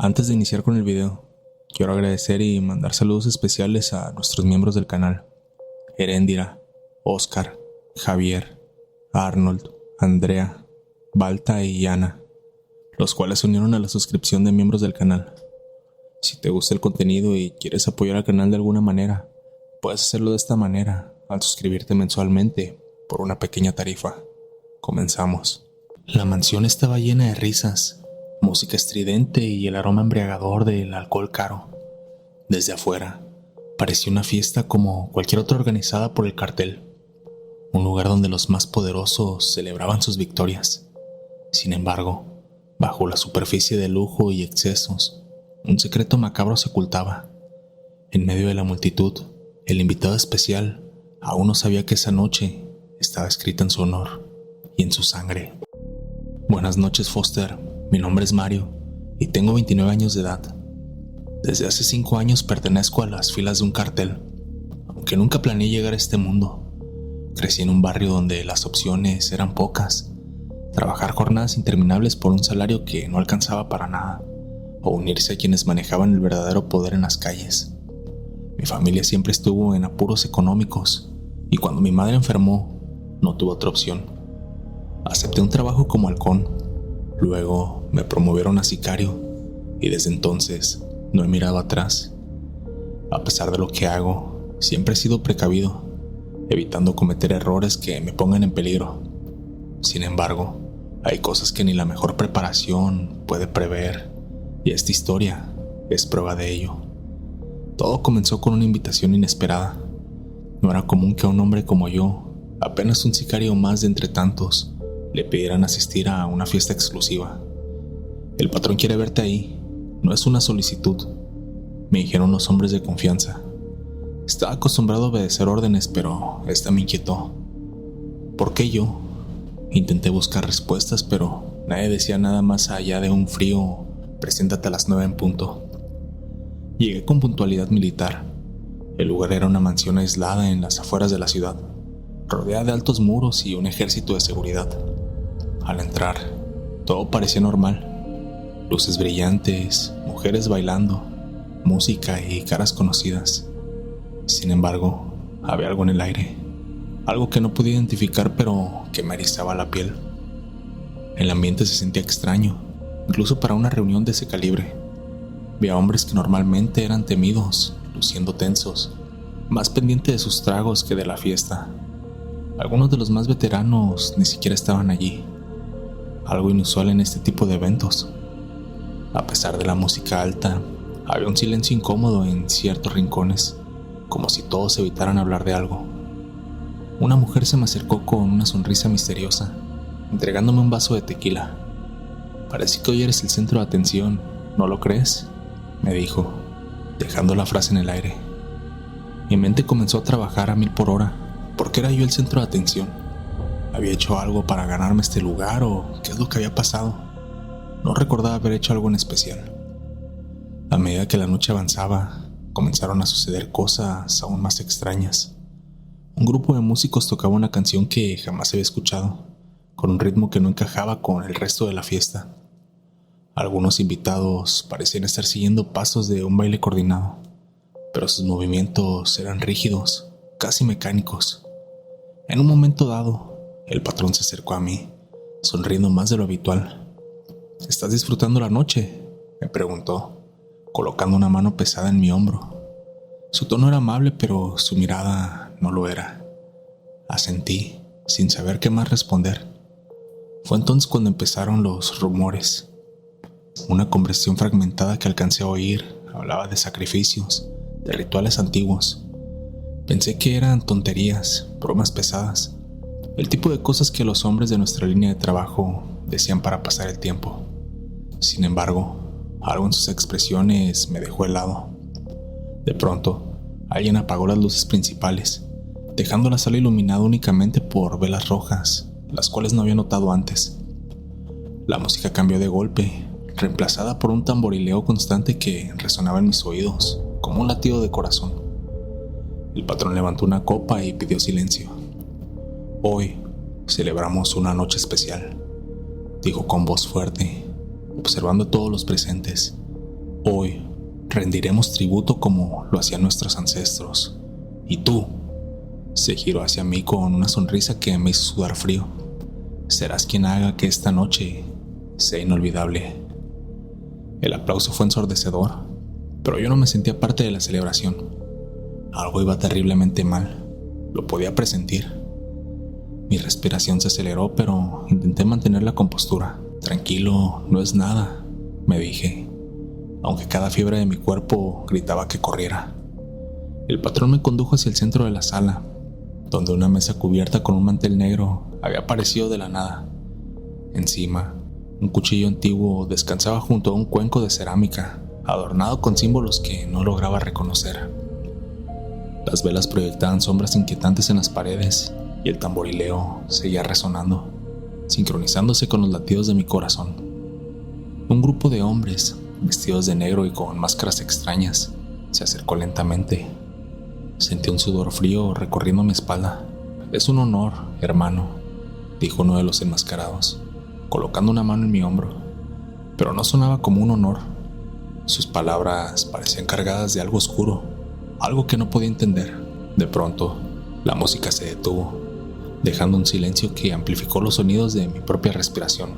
Antes de iniciar con el video, quiero agradecer y mandar saludos especiales a nuestros miembros del canal: Heréndira, Oscar, Javier, Arnold, Andrea, Balta y Ana, los cuales se unieron a la suscripción de miembros del canal. Si te gusta el contenido y quieres apoyar al canal de alguna manera, puedes hacerlo de esta manera, al suscribirte mensualmente por una pequeña tarifa. Comenzamos. La mansión estaba llena de risas, música estridente y el aroma embriagador del alcohol caro. Desde afuera, parecía una fiesta como cualquier otra organizada por el cartel, un lugar donde los más poderosos celebraban sus victorias. Sin embargo, bajo la superficie de lujo y excesos, un secreto macabro se ocultaba. En medio de la multitud, el invitado especial aún no sabía que esa noche estaba escrita en su honor y en su sangre. Buenas noches, Foster. Mi nombre es Mario y tengo 29 años de edad. Desde hace 5 años pertenezco a las filas de un cartel, aunque nunca planeé llegar a este mundo. Crecí en un barrio donde las opciones eran pocas: trabajar jornadas interminables por un salario que no alcanzaba para nada, o unirse a quienes manejaban el verdadero poder en las calles. Mi familia siempre estuvo en apuros económicos, y cuando mi madre enfermó, no tuve otra opción. Acepté un trabajo como halcón, luego me promovieron a sicario, y desde entonces no he mirado atrás. A pesar de lo que hago, siempre he sido precavido, evitando cometer errores que me pongan en peligro. Sin embargo, hay cosas que ni la mejor preparación puede prever, y esta historia es prueba de ello. Todo comenzó con una invitación inesperada. No era común que a un hombre como yo, apenas un sicario más de entre tantos, le pidieran asistir a una fiesta exclusiva. El patrón quiere verte ahí, no es una solicitud, me dijeron los hombres de confianza. Estaba acostumbrado a obedecer órdenes, pero esta me inquietó. ¿Por qué yo? Intenté buscar respuestas, pero nadie decía nada más allá de un frío "preséntate a las 9 en punto". Llegué con puntualidad militar. El lugar era una mansión aislada en las afueras de la ciudad, rodeada de altos muros y un ejército de seguridad. Al entrar, todo parecía normal: luces brillantes, mujeres bailando, música y caras conocidas. Sin embargo, había algo en el aire, algo que no podía identificar, pero que me erizaba la piel. El ambiente se sentía extraño, incluso para una reunión de ese calibre. Vi a hombres que normalmente eran temidos, luciendo tensos, más pendientes de sus tragos que de la fiesta. Algunos de los más veteranos ni siquiera estaban allí, algo inusual en este tipo de eventos. A pesar de la música alta, había un silencio incómodo en ciertos rincones, como si todos evitaran hablar de algo. Una mujer se me acercó con una sonrisa misteriosa, entregándome un vaso de tequila. «Parece que hoy eres el centro de atención, ¿no lo crees?», me dijo, dejando la frase en el aire. Mi mente comenzó a trabajar a 1000 por hora. ¿Por qué era yo el centro de atención? ¿Había hecho algo para ganarme este lugar o qué es lo que había pasado? No recordaba haber hecho algo en especial. A medida que la noche avanzaba, comenzaron a suceder cosas aún más extrañas. Un grupo de músicos tocaba una canción que jamás había escuchado, con un ritmo que no encajaba con el resto de la fiesta. Algunos invitados parecían estar siguiendo pasos de un baile coordinado, pero sus movimientos eran rígidos, casi mecánicos. En un momento dado, el patrón se acercó a mí, sonriendo más de lo habitual. «¿Estás disfrutando la noche?», me preguntó, colocando una mano pesada en mi hombro. Su tono era amable, pero su mirada no lo era. Asentí, sin saber qué más responder. Fue entonces cuando empezaron los rumores. Una conversación fragmentada que alcancé a oír hablaba de sacrificios, de rituales antiguos. Pensé que eran tonterías, bromas pesadas, el tipo de cosas que los hombres de nuestra línea de trabajo decían para pasar el tiempo. Sin embargo, algo en sus expresiones me dejó helado. De pronto, alguien apagó las luces principales, dejando la sala iluminada únicamente por velas rojas, las cuales no había notado antes. La música cambió de golpe, reemplazada por un tamborileo constante que resonaba en mis oídos, como un latido de corazón. El patrón levantó una copa y pidió silencio. «Hoy celebramos una noche especial», dijo con voz fuerte, observando a todos los presentes. Hoy rendiremos tributo como lo hacían nuestros ancestros. Y tú, se giró hacia mí con una sonrisa que me hizo sudar frío. Serás quien haga que esta noche sea inolvidable. El aplauso fue ensordecedor, pero yo no me sentía parte de la celebración. Algo iba terriblemente mal, lo podía presentir. Mi respiración se aceleró, pero intenté mantener la compostura. Tranquilo, no es nada, me dije, aunque cada fiebre de mi cuerpo gritaba que corriera. El patrón me condujo hacia el centro de la sala, donde una mesa cubierta con un mantel negro había aparecido de la nada. Encima, un cuchillo antiguo descansaba junto a un cuenco de cerámica, adornado con símbolos que no lograba reconocer. Las velas proyectaban sombras inquietantes en las paredes y el tamborileo seguía resonando, sincronizándose con los latidos de mi corazón. Un grupo de hombres, vestidos de negro y con máscaras extrañas, se acercó lentamente. Sentí un sudor frío recorriendo mi espalda. «Es un honor, hermano», dijo uno de los enmascarados, colocando una mano en mi hombro. Pero no sonaba como un honor. Sus palabras parecían cargadas de algo oscuro, algo que no podía entender. De pronto, la música se detuvo, dejando un silencio que amplificó los sonidos de mi propia respiración.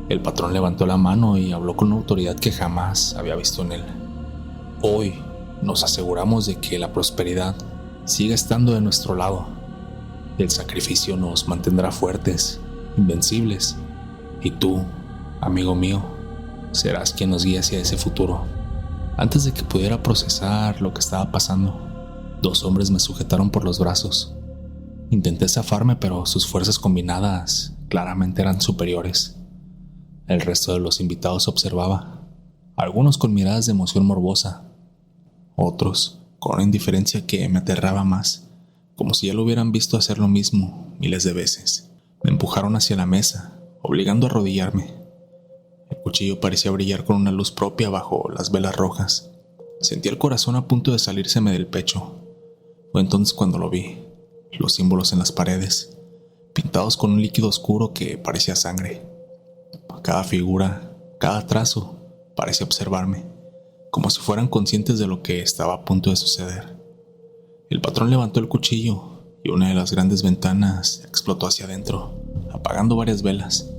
El patrón levantó la mano y habló con una autoridad que jamás había visto en él. «Hoy nos aseguramos de que la prosperidad siga estando de nuestro lado. El sacrificio nos mantendrá fuertes, invencibles, y tú, amigo mío, serás quien nos guíe hacia ese futuro». Antes de que pudiera procesar lo que estaba pasando, 2 hombres me sujetaron por los brazos. Intenté zafarme, pero sus fuerzas combinadas claramente eran superiores. El resto de los invitados observaba, algunos con miradas de emoción morbosa, otros con una indiferencia que me aterraba más, como si ya lo hubieran visto hacer lo mismo miles de veces. Me empujaron hacia la mesa, obligando a arrodillarme. El cuchillo parecía brillar con una luz propia bajo las velas rojas. Sentí el corazón a punto de salírseme del pecho. Fue entonces cuando lo vi, los símbolos en las paredes, pintados con un líquido oscuro que parecía sangre. Cada figura, cada trazo, parecía observarme, como si fueran conscientes de lo que estaba a punto de suceder. El patrón levantó el cuchillo y una de las grandes ventanas explotó hacia adentro, apagando varias velas.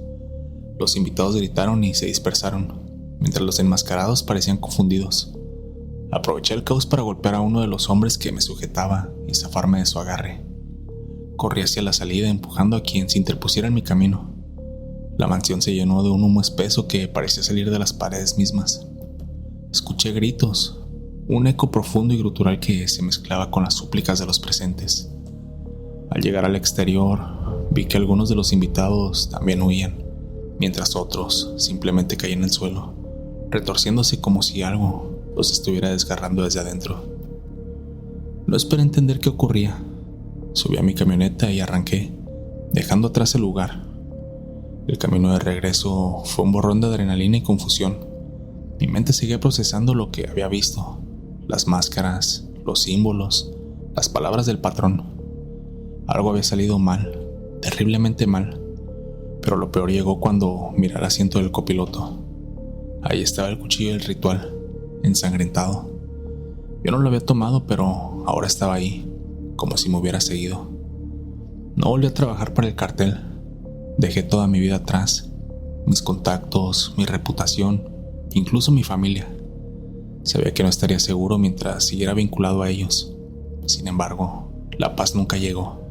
Los invitados gritaron y se dispersaron, mientras los enmascarados parecían confundidos. Aproveché el caos para golpear a uno de los hombres que me sujetaba y zafarme de su agarre. Corrí hacia la salida empujando a quien se interpusiera en mi camino. La mansión se llenó de un humo espeso que parecía salir de las paredes mismas. Escuché gritos, un eco profundo y gutural que se mezclaba con las súplicas de los presentes. Al llegar al exterior, vi que algunos de los invitados también huían, mientras otros simplemente caían al suelo, retorciéndose como si algo los estuviera desgarrando desde adentro. No esperé entender qué ocurría. Subí a mi camioneta y arranqué, dejando atrás el lugar. El camino de regreso fue un borrón de adrenalina y confusión. Mi mente seguía procesando lo que había visto, las máscaras, los símbolos, las palabras del patrón. Algo había salido mal, terriblemente mal, pero lo peor llegó cuando miré al asiento del copiloto. Ahí estaba el cuchillo del ritual, ensangrentado. Yo no lo había tomado, pero ahora estaba ahí, como si me hubiera seguido. No volví a trabajar para el cartel. Dejé toda mi vida atrás, mis contactos, mi reputación, incluso mi familia. Sabía que no estaría seguro mientras siguiera vinculado a ellos. Sin embargo, la paz nunca llegó.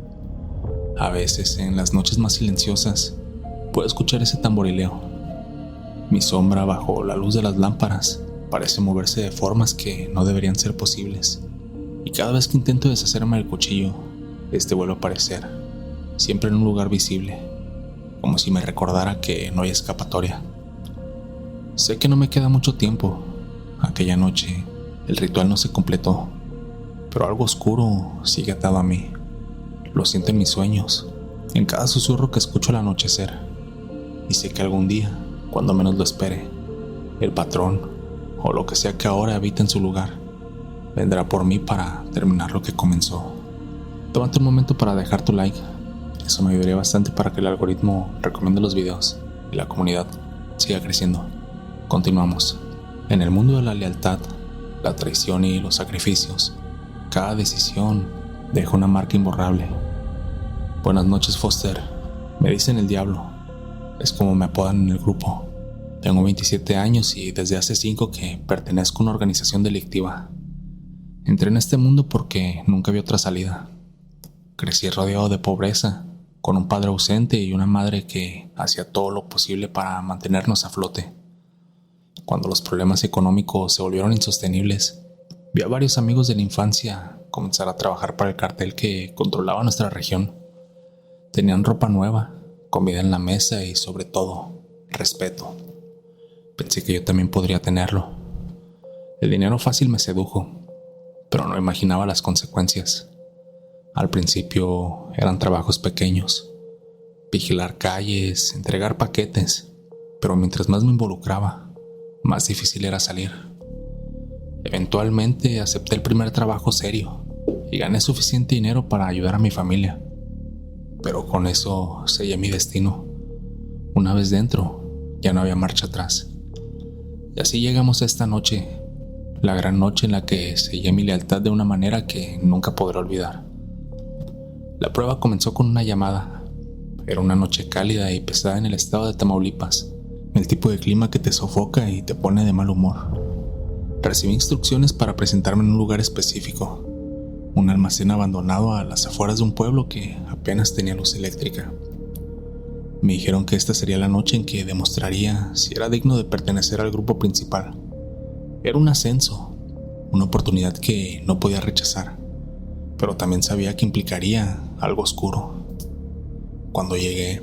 A veces, en las noches más silenciosas, puedo escuchar ese tamborileo. Mi sombra bajo la luz de las lámparas parece moverse de formas que no deberían ser posibles. Y cada vez que intento deshacerme del cuchillo, este vuelve a aparecer, siempre en un lugar visible, como si me recordara que no hay escapatoria. Sé que no me queda mucho tiempo. Aquella noche, el ritual no se completó, pero algo oscuro sigue atado a mí. Lo siento en mis sueños, en cada susurro que escucho al anochecer. Y sé que algún día, cuando menos lo espere, el patrón, o lo que sea que ahora habita en su lugar, vendrá por mí para terminar lo que comenzó. Tómate un momento para dejar tu like. Eso me ayudaría bastante para que el algoritmo recomiende los videos y la comunidad siga creciendo. Continuamos. En el mundo de la lealtad, la traición y los sacrificios, cada decisión deja una marca imborrable. Buenas noches, Foster. Me dicen el Diablo. Es como me apodan en el grupo. Tengo 27 años y desde hace 5 que pertenezco a una organización delictiva. Entré en este mundo porque nunca vi otra salida. Crecí rodeado de pobreza, con un padre ausente y una madre que hacía todo lo posible para mantenernos a flote. Cuando los problemas económicos se volvieron insostenibles, vi a varios amigos de la infancia comenzar a trabajar para el cartel que controlaba nuestra región. Tenían ropa nueva, comida en la mesa y, sobre todo, respeto. Pensé que yo también podría tenerlo. El dinero fácil me sedujo, pero no imaginaba las consecuencias. Al principio eran trabajos pequeños, vigilar calles, entregar paquetes, pero mientras más me involucraba, más difícil era salir. Eventualmente acepté el primer trabajo serio y gané suficiente dinero para ayudar a mi familia. Pero con eso sellé mi destino. Una vez dentro, ya no había marcha atrás. Y así llegamos a esta noche, la gran noche en la que sellé mi lealtad de una manera que nunca podré olvidar. La prueba comenzó con una llamada. Era una noche cálida y pesada en el estado de Tamaulipas, el tipo de clima que te sofoca y te pone de mal humor. Recibí instrucciones para presentarme en un lugar específico, un almacén abandonado a las afueras de un pueblo que apenas tenía luz eléctrica. Me dijeron que esta sería la noche en que demostraría si era digno de pertenecer al grupo principal. Era un ascenso, una oportunidad que no podía rechazar, pero también sabía que implicaría algo oscuro. Cuando llegué,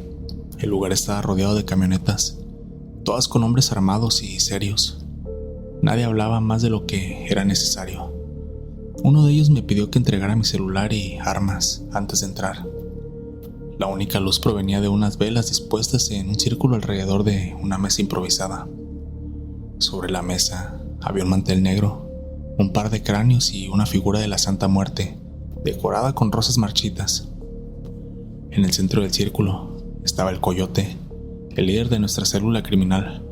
el lugar estaba rodeado de camionetas, todas con hombres armados y serios. Nadie hablaba más de lo que era necesario. Uno de ellos me pidió que entregara mi celular y armas antes de entrar. La única luz provenía de unas velas dispuestas en un círculo alrededor de una mesa improvisada. Sobre la mesa había un mantel negro, un par de cráneos y una figura de la Santa Muerte, decorada con rosas marchitas. En el centro del círculo estaba el Coyote, el líder de nuestra célula criminal.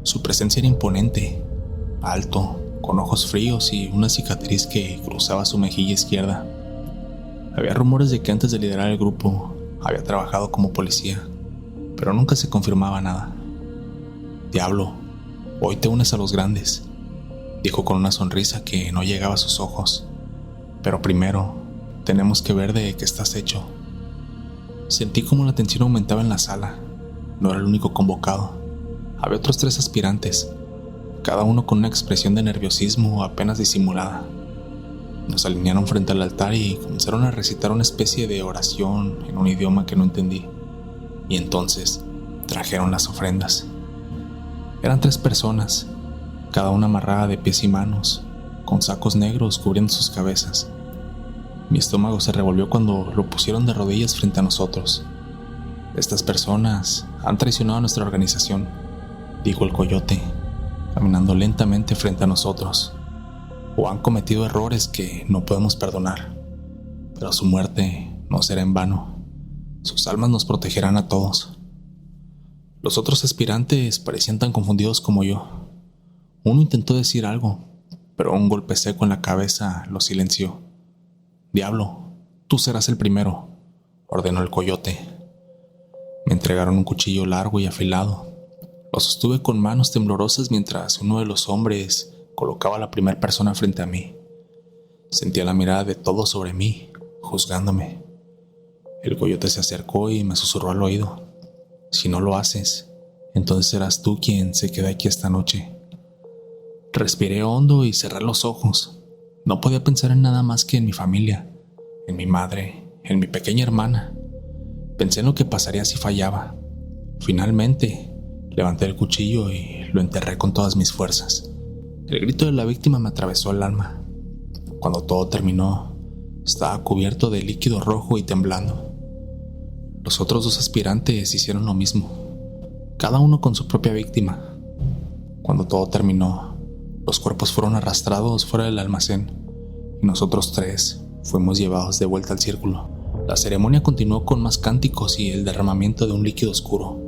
Su presencia era imponente, alto, con ojos fríos y una cicatriz que cruzaba su mejilla izquierda. Había rumores de que antes de liderar el grupo había trabajado como policía, pero nunca se confirmaba nada. «Diablo, hoy te unes a los grandes», dijo con una sonrisa que no llegaba a sus ojos. «Pero primero, tenemos que ver de qué estás hecho». Sentí como la tensión aumentaba en la sala. No era el único convocado. Había otros 3 aspirantes, cada uno con una expresión de nerviosismo apenas disimulada. Nos alinearon frente al altar y comenzaron a recitar una especie de oración en un idioma que no entendí. Y entonces trajeron las ofrendas. Eran 3 personas, cada una amarrada de pies y manos, con sacos negros cubriendo sus cabezas. Mi estómago se revolvió cuando lo pusieron de rodillas frente a nosotros. «Estas personas han traicionado a nuestra organización», dijo el Coyote, caminando lentamente frente a nosotros. «O han cometido errores que no podemos perdonar. Pero su muerte no será en vano. Sus almas nos protegerán a todos». Los otros aspirantes parecían tan confundidos como yo. Uno intentó decir algo, pero un golpe seco en la cabeza lo silenció. «Diablo, tú serás el primero», ordenó el Coyote. Me entregaron un cuchillo largo y afilado. Lo sostuve con manos temblorosas mientras uno de los hombres colocaba a la primera persona frente a mí. Sentía la mirada de todos sobre mí, juzgándome. El Coyote se acercó y me susurró al oído: «Si no lo haces, entonces serás tú quien se quede aquí esta noche». Respiré hondo y cerré los ojos. No podía pensar en nada más que en mi familia, en mi madre, en mi pequeña hermana. Pensé en lo que pasaría si fallaba. Finalmente, levanté el cuchillo y lo enterré con todas mis fuerzas. El grito de la víctima me atravesó el alma. Cuando todo terminó, estaba cubierto de líquido rojo y temblando. Los otros 2 aspirantes hicieron lo mismo, cada uno con su propia víctima. Cuando todo terminó, los cuerpos fueron arrastrados fuera del almacén y nosotros 3 fuimos llevados de vuelta al círculo. La ceremonia continuó con más cánticos y el derramamiento de un líquido oscuro,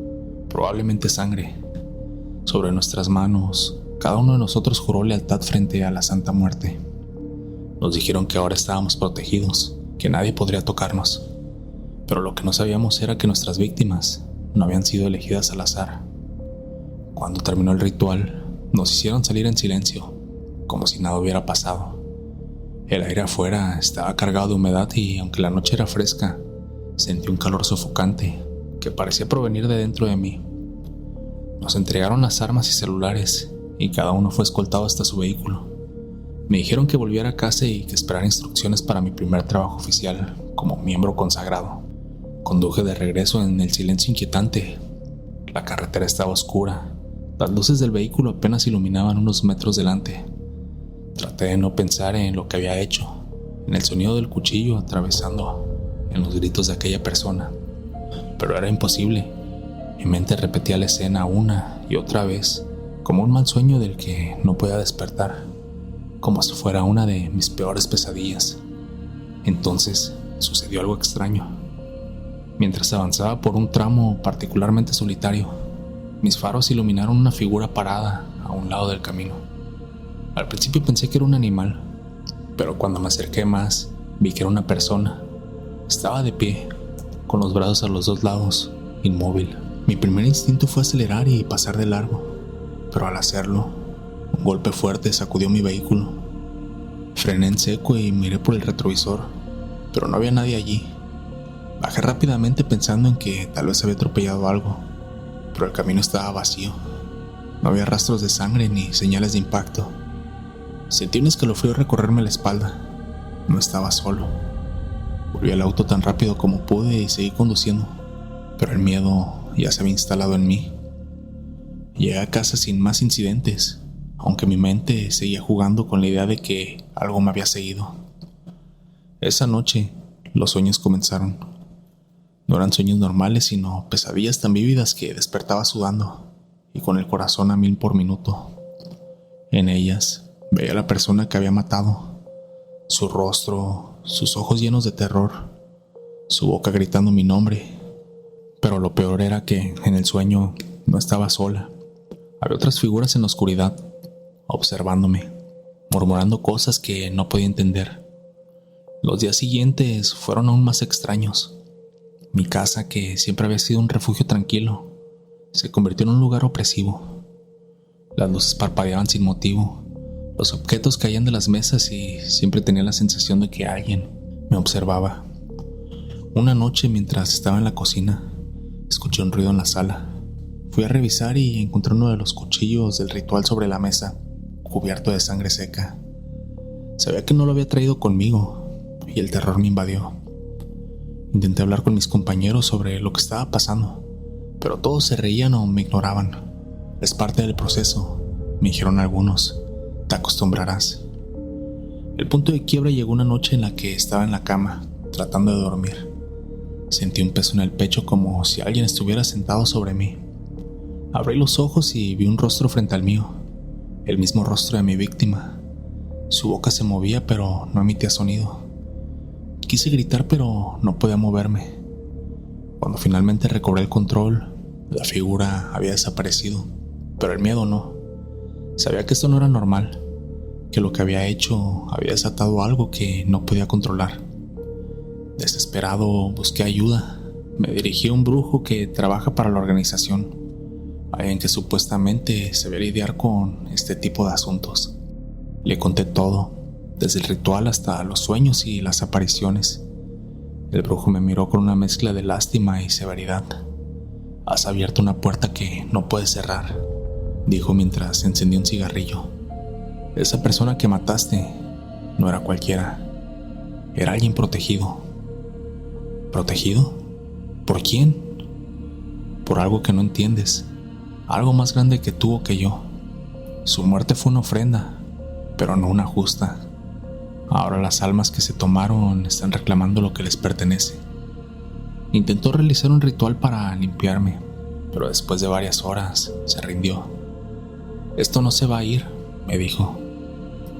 probablemente sangre. Sobre nuestras manos, Cada uno de nosotros juró lealtad frente a la Santa Muerte. Nos dijeron que ahora estábamos protegidos, que nadie podría tocarnos. Pero lo que no sabíamos era que nuestras víctimas no habían sido elegidas al azar. Cuando terminó el ritual, nos hicieron salir en silencio, como si nada hubiera pasado. El aire afuera estaba cargado de humedad y, aunque la noche era fresca, sentí un calor sofocante que parecía provenir de dentro de mí. Nos entregaron las armas y celulares y cada uno fue escoltado hasta su vehículo. Me dijeron que volviera a casa y que esperara instrucciones para mi primer trabajo oficial como miembro consagrado. Conduje de regreso en el silencio inquietante. La carretera estaba oscura. Las luces del vehículo apenas iluminaban unos metros delante. Traté de no pensar en lo que había hecho, en el sonido del cuchillo atravesando, en los gritos de aquella persona. Pero era imposible. Mi mente repetía la escena una y otra vez, como un mal sueño del que no podía despertar, como si fuera una de mis peores pesadillas. Entonces sucedió algo extraño. Mientras avanzaba por un tramo particularmente solitario, mis faros iluminaron una figura parada a un lado del camino. Al principio pensé que era un animal, pero cuando me acerqué más, vi que era una persona. Estaba de pie, con los brazos a los dos lados, inmóvil. Mi primer instinto fue acelerar y pasar de largo, pero al hacerlo, un golpe fuerte sacudió mi vehículo. Frené en seco y miré por el retrovisor, pero no había nadie allí. Bajé rápidamente pensando en que tal vez había atropellado algo, pero el camino estaba vacío. No había rastros de sangre ni señales de impacto. Sentí un escalofrío recorrerme la espalda. No estaba solo. Volví al auto tan rápido como pude y seguí conduciendo, pero el miedo ya se había instalado en mí. Llegué a casa sin más incidentes, aunque mi mente seguía jugando con la idea de que algo me había seguido. Esa noche, los sueños comenzaron. No eran sueños normales, sino pesadillas tan vívidas que despertaba sudando y con el corazón a 1000 por minuto. En ellas veía a la persona que había matado, su rostro, sus ojos llenos de terror, su boca gritando mi nombre. Pero lo peor era que en el sueño no estaba sola. Había otras figuras en la oscuridad, observándome, murmurando cosas que no podía entender. Los días siguientes fueron aún más extraños. Mi casa, que siempre había sido un refugio tranquilo, se convirtió en un lugar opresivo. Las luces parpadeaban sin motivo, los objetos caían de las mesas y siempre tenía la sensación de que alguien me observaba. Una noche, mientras estaba en la cocina, escuché un ruido en la sala. Fui a revisar y encontré uno de los cuchillos del ritual sobre la mesa, cubierto de sangre seca. Sabía que no lo había traído conmigo y el terror me invadió. Intenté hablar con mis compañeros sobre lo que estaba pasando, pero todos se reían o me ignoraban. Es parte del proceso, me dijeron algunos. Te acostumbrarás. El punto de quiebra llegó una noche en la que estaba en la cama, tratando de dormir. Sentí un peso en el pecho como si alguien estuviera sentado sobre mí. Abrí los ojos y vi un rostro frente al mío, el mismo rostro de mi víctima. Su boca se movía pero no emitía sonido. Quise gritar pero no podía moverme. Cuando finalmente recobré el control, la figura había desaparecido, pero el miedo no. Sabía que esto no era normal, que lo que había hecho había desatado algo que no podía controlar. Desesperado busqué ayuda. Me dirigí a un brujo que trabaja para la organización, alguien que supuestamente sabía lidiar con este tipo de asuntos. Le conté todo, desde el ritual hasta los sueños y las apariciones. El brujo me miró con una mezcla de lástima y severidad. Has abierto una puerta que no puedes cerrar, dijo mientras encendía un cigarrillo. Esa persona que mataste no era cualquiera, era alguien protegido. ¿Protegido? ¿Por quién? Por algo que no entiendes, algo más grande que tú o que yo. Su muerte fue una ofrenda, pero no una justa. Ahora las almas que se tomaron están reclamando lo que les pertenece. Intentó realizar un ritual para limpiarme, pero después de varias horas se rindió. Esto no se va a ir, me dijo.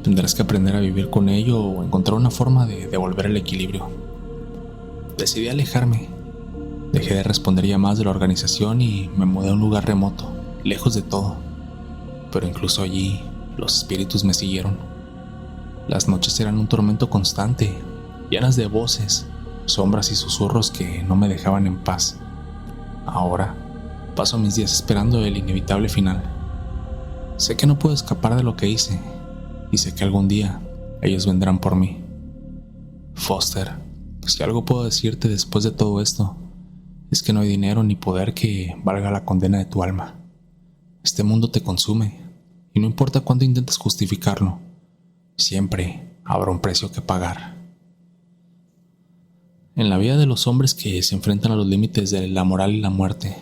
Tendrás que aprender a vivir con ello o encontrar una forma de devolver el equilibrio. Decidí alejarme. Dejé de responder llamadas de la organización y me mudé a un lugar remoto, lejos de todo. pero incluso allí los espíritus me siguieron. Las noches eran un tormento constante, llenas de voces, sombras y susurros que no me dejaban en paz. Ahora paso mis días esperando el inevitable final. Sé que no puedo escapar de lo que hice y sé que algún día ellos vendrán por mí. Foster, si algo puedo decirte después de todo esto, es que no hay dinero ni poder que valga la condena de tu alma. Este mundo te consume y no importa cuánto intentes justificarlo, siempre habrá un precio que pagar. En la vida de los hombres que se enfrentan a los límites de la moral y la muerte,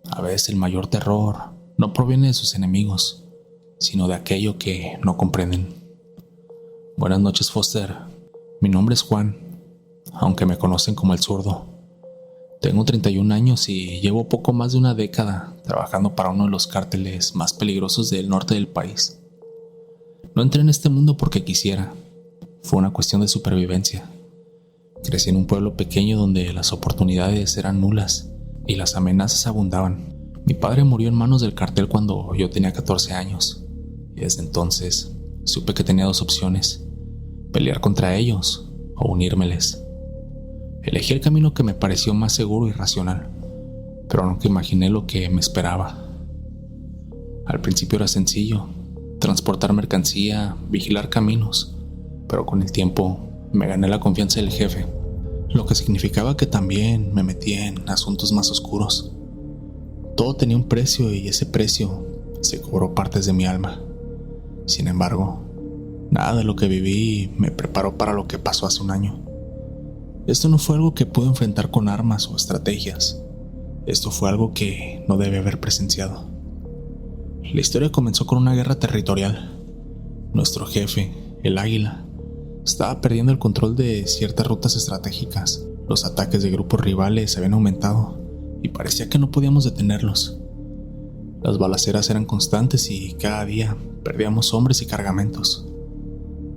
a veces el mayor terror no proviene de sus enemigos, sino de aquello que no comprenden. Buenas noches, Foster. Mi nombre es Juan, aunque me conocen como el zurdo. Tengo 31 años y llevo poco más de una década trabajando para uno de los cárteles más peligrosos del norte del país. No entré en este mundo porque quisiera, fue una cuestión de supervivencia. Crecí en un pueblo pequeño donde las oportunidades eran nulas y las amenazas abundaban. Mi padre murió en manos del cartel cuando yo tenía 14 años y desde entonces supe que tenía dos opciones: pelear contra ellos o unírmeles. Elegí el camino que me pareció más seguro y racional, pero nunca imaginé lo que me esperaba. Al principio era sencillo, transportar mercancía, vigilar caminos, pero con el tiempo me gané la confianza del jefe, lo que significaba que también me metí en asuntos más oscuros. Todo tenía un precio y ese precio se cobró partes de mi alma. Sin embargo, nada de lo que viví me preparó para lo que pasó hace un año. Esto no fue algo que pude enfrentar con armas o estrategias. Esto fue algo que no debe haber presenciado. La historia comenzó con una guerra territorial. Nuestro jefe, el Águila, estaba perdiendo el control de ciertas rutas estratégicas. Los ataques de grupos rivales habían aumentado y parecía que no podíamos detenerlos. Las balaceras eran constantes y cada día perdíamos hombres y cargamentos.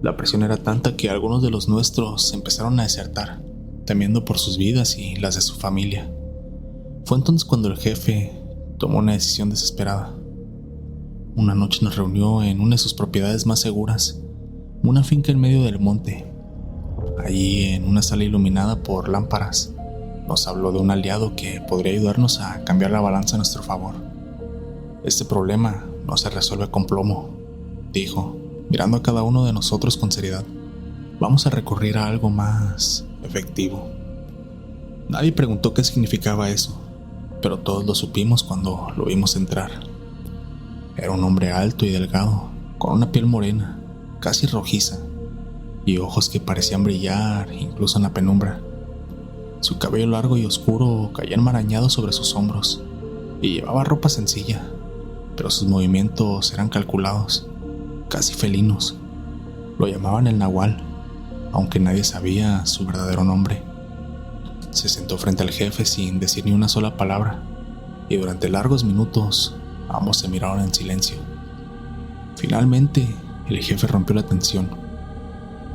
La presión era tanta que algunos de los nuestros empezaron a desertar, temiendo por sus vidas y las de su familia. Fue entonces cuando el jefe tomó una decisión desesperada. Una noche nos reunió en una de sus propiedades más seguras, una finca en medio del monte. Allí, en una sala iluminada por lámparas, nos habló de un aliado que podría ayudarnos a cambiar la balanza a nuestro favor. Este problema no se resuelve con plomo, dijo, mirando a cada uno de nosotros con seriedad. Vamos a recurrir a algo más efectivo. Nadie preguntó qué significaba eso, pero todos lo supimos cuando lo vimos entrar. Era un hombre alto y delgado, con una piel morena, casi rojiza, y ojos que parecían brillar incluso en la penumbra. Su cabello largo y oscuro caía enmarañado sobre sus hombros, y llevaba ropa sencilla, pero sus movimientos eran calculados, casi felinos. Lo llamaban el Nahual, aunque nadie sabía su verdadero nombre. Se sentó frente al jefe sin decir ni una sola palabra, y durante largos minutos ambos se miraron en silencio. Finalmente, el jefe rompió la tensión.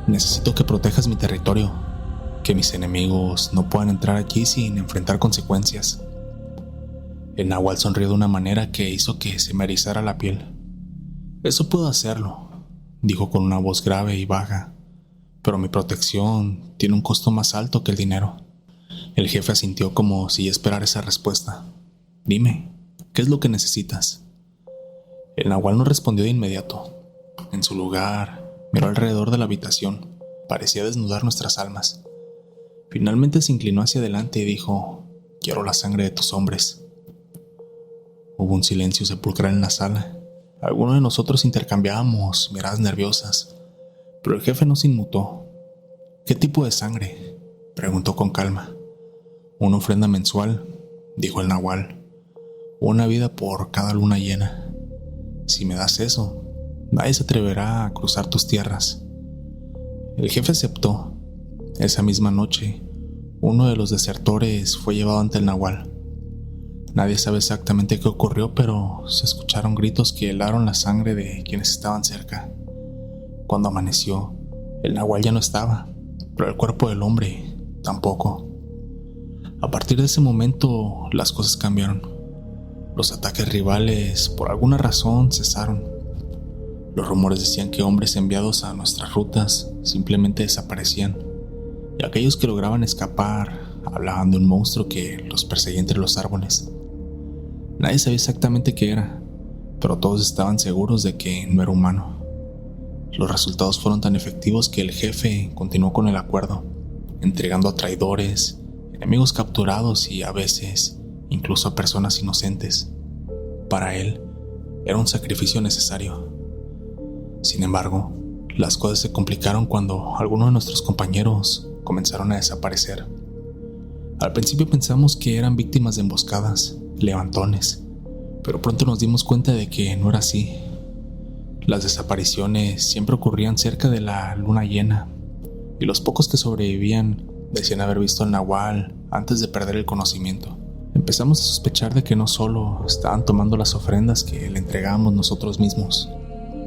Necesito que protejas mi territorio, que mis enemigos no puedan entrar aquí sin enfrentar consecuencias. El Nahual sonrió de una manera que hizo que se me erizara la piel. Eso puedo hacerlo, dijo con una voz grave y baja, pero mi protección tiene un costo más alto que el dinero. El jefe asintió como si esperara esa respuesta. Dime, ¿qué es lo que necesitas? El Nahual no respondió de inmediato. En su lugar, miró alrededor de la habitación. Parecía desnudar nuestras almas. Finalmente se inclinó hacia adelante y dijo: quiero la sangre de tus hombres. Hubo un silencio sepulcral en la sala. Algunos de nosotros intercambiábamos miradas nerviosas, pero el jefe no se inmutó. ¿Qué tipo de sangre?, preguntó con calma. Una ofrenda mensual, dijo el Nahual. Una vida por cada luna llena. Si me das eso, nadie se atreverá a cruzar tus tierras. El jefe aceptó. Esa misma noche, uno de los desertores fue llevado ante el Nahual. Nadie sabe exactamente qué ocurrió, pero se escucharon gritos que helaron la sangre de quienes estaban cerca. Cuando amaneció, el Nahual ya no estaba, pero el cuerpo del hombre tampoco. A partir de ese momento, las cosas cambiaron. Los ataques rivales, por alguna razón, cesaron, Los rumores decían que hombres enviados a nuestras rutas simplemente desaparecían, y aquellos que lograban escapar hablaban de un monstruo que los perseguía entre los árboles. Nadie sabía exactamente qué era, pero todos estaban seguros de que no era humano. Los resultados fueron tan efectivos que el jefe continuó con el acuerdo, entregando a traidores, enemigos capturados y a veces incluso a personas inocentes. Para él, era un sacrificio necesario. Sin embargo, las cosas se complicaron cuando algunos de nuestros compañeros comenzaron a desaparecer. Al principio pensamos que eran víctimas de emboscadas, levantones, pero pronto nos dimos cuenta de que no era así. Las desapariciones siempre ocurrían cerca de la luna llena, y los pocos que sobrevivían decían haber visto al nahual antes de perder el conocimiento. Empezamos a sospechar de que no solo estaban tomando las ofrendas que le entregábamos nosotros mismos,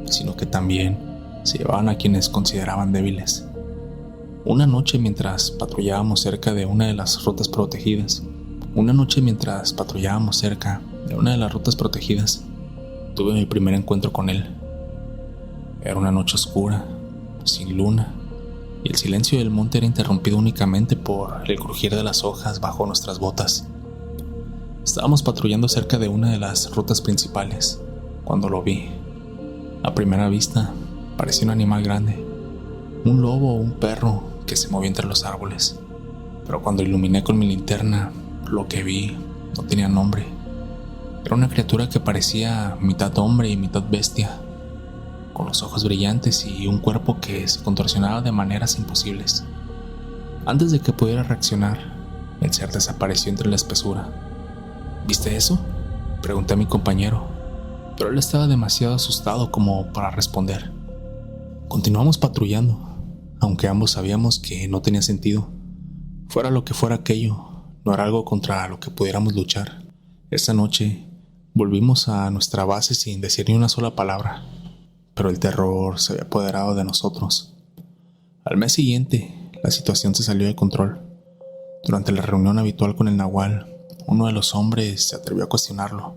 sino que también se llevaban a quienes consideraban débiles. Una noche mientras patrullábamos cerca de una de las rutas protegidas, tuve mi primer encuentro con él. Era una noche oscura, sin luna, y el silencio del monte era interrumpido únicamente por el crujir de las hojas bajo nuestras botas. Estábamos patrullando cerca de una de las rutas principales, cuando lo vi. A primera vista, parecía un animal grande, un lobo o un perro que se movía entre los árboles. Pero cuando iluminé con mi linterna, lo que vi no tenía nombre. Era una criatura que parecía mitad hombre y mitad bestia, con los ojos brillantes y un cuerpo que se contorsionaba de maneras imposibles. Antes de que pudiera reaccionar, el ser desapareció entre la espesura. ¿Viste eso?, pregunté a mi compañero, pero él estaba demasiado asustado como para responder. Continuamos patrullando, aunque ambos sabíamos que no tenía sentido. Fuera lo que fuera aquello, no era algo contra lo que pudiéramos luchar. Esa noche volvimos a nuestra base sin decir ni una sola palabra, pero el terror se había apoderado de nosotros. Al mes siguiente, la situación se salió de control. Durante la reunión habitual con el nahual, uno de los hombres se atrevió a cuestionarlo.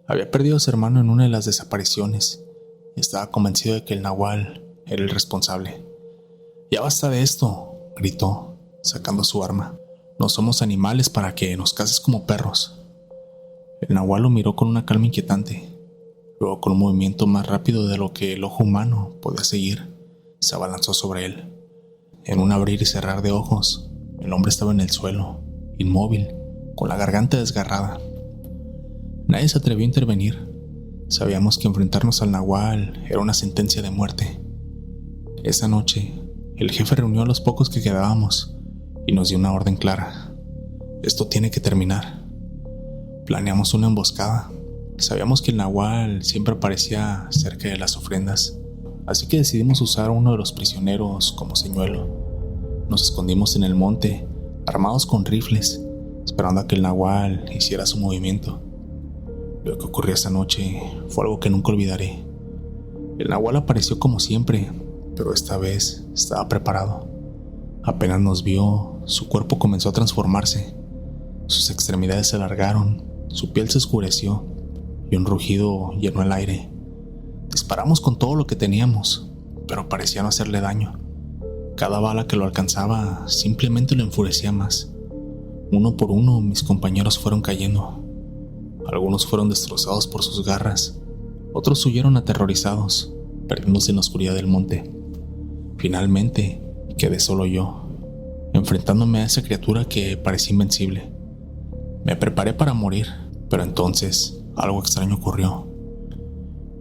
Había perdido a su hermano en una de las desapariciones y estaba convencido de que el nahual era el responsable. «Ya basta de esto», gritó, sacando su arma. «No somos animales para que nos cases como perros». El nahual lo miró con una calma inquietante. Luego, con un movimiento más rápido de lo que el ojo humano podía seguir, se abalanzó sobre él. En un abrir y cerrar de ojos, el hombre estaba en el suelo, inmóvil, con la garganta desgarrada. Nadie se atrevió a intervenir. Sabíamos que enfrentarnos al nahual era una sentencia de muerte. Esa noche, el jefe reunió a los pocos que quedábamos y nos dio una orden clara. «Esto tiene que terminar». Planeamos una emboscada. Sabíamos que el nahual siempre aparecía cerca de las ofrendas, así que decidimos usar a uno de los prisioneros como señuelo. Nos escondimos en el monte, armados con rifles, esperando a que el nahual hiciera su movimiento. Lo que ocurrió esa noche fue algo que nunca olvidaré. El nahual apareció como siempre, pero esta vez estaba preparado. Apenas nos vio, su cuerpo comenzó a transformarse. Sus extremidades se alargaron, su piel se oscureció y un rugido llenó el aire. Disparamos con todo lo que teníamos, pero parecía no hacerle daño. Cada bala que lo alcanzaba simplemente lo enfurecía más. Uno por uno, mis compañeros fueron cayendo. Algunos fueron destrozados por sus garras, otros huyeron aterrorizados, perdiéndose en la oscuridad del monte. Finalmente, quedé solo yo, enfrentándome a esa criatura que parecía invencible. Me preparé para morir, pero entonces algo extraño ocurrió.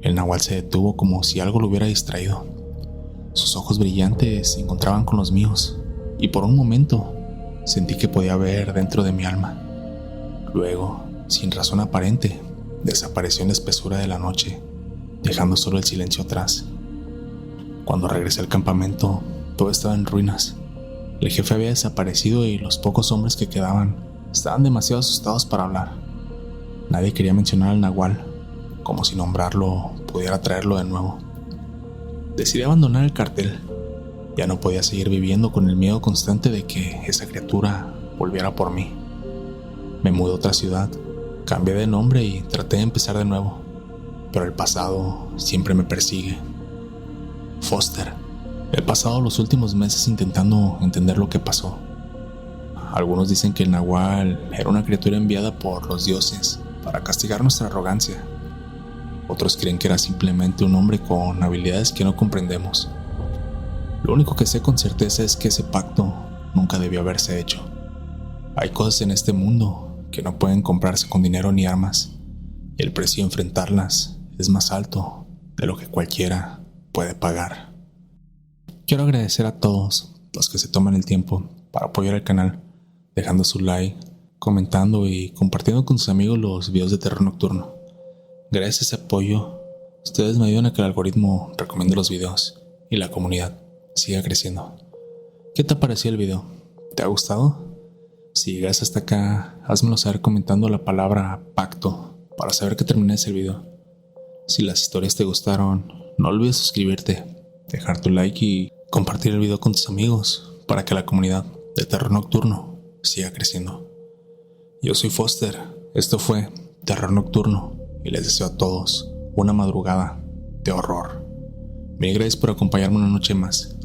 El nahual se detuvo como si algo lo hubiera distraído. Sus ojos brillantes se encontraban con los míos, y por un momento sentí que podía ver dentro de mi alma. Luego, sin razón aparente, desapareció en la espesura de la noche, dejando solo el silencio atrás. Cuando regresé al campamento, todo estaba en ruinas. El jefe había desaparecido y los pocos hombres que quedaban estaban demasiado asustados para hablar. Nadie quería mencionar al nahual, como si nombrarlo pudiera traerlo de nuevo. Decidí abandonar el cartel. Ya no podía seguir viviendo con el miedo constante de que esa criatura volviera por mí. Me mudé a otra ciudad, cambié de nombre y traté de empezar de nuevo, pero el pasado siempre me persigue. Foster. He pasado los últimos meses intentando entender lo que pasó. Algunos dicen que el Nahual era una criatura enviada por los dioses para castigar nuestra arrogancia. Otros creen que era simplemente un hombre con habilidades que no comprendemos. Lo único que sé con certeza es que ese pacto nunca debió haberse hecho. Hay cosas en este mundo que no pueden comprarse con dinero ni armas, y el precio de enfrentarlas es más alto de lo que cualquiera puede pagar. Quiero agradecer a todos los que se toman el tiempo para apoyar el canal, dejando su like, comentando y compartiendo con sus amigos los videos de terror nocturno. Gracias a ese apoyo, ustedes me ayudan a que el algoritmo recomiende los videos y la comunidad siga creciendo. ¿Qué te pareció el video? ¿Te ha gustado? Si llegas hasta acá, házmelo saber comentando la palabra pacto para saber que terminé ese video. Si las historias te gustaron, no olvides suscribirte, dejar tu like y compartir el video con tus amigos para que la comunidad de terror nocturno siga creciendo. Yo soy Foster, esto fue Terror Nocturno y les deseo a todos una madrugada de horror. Mil gracias por acompañarme una noche más.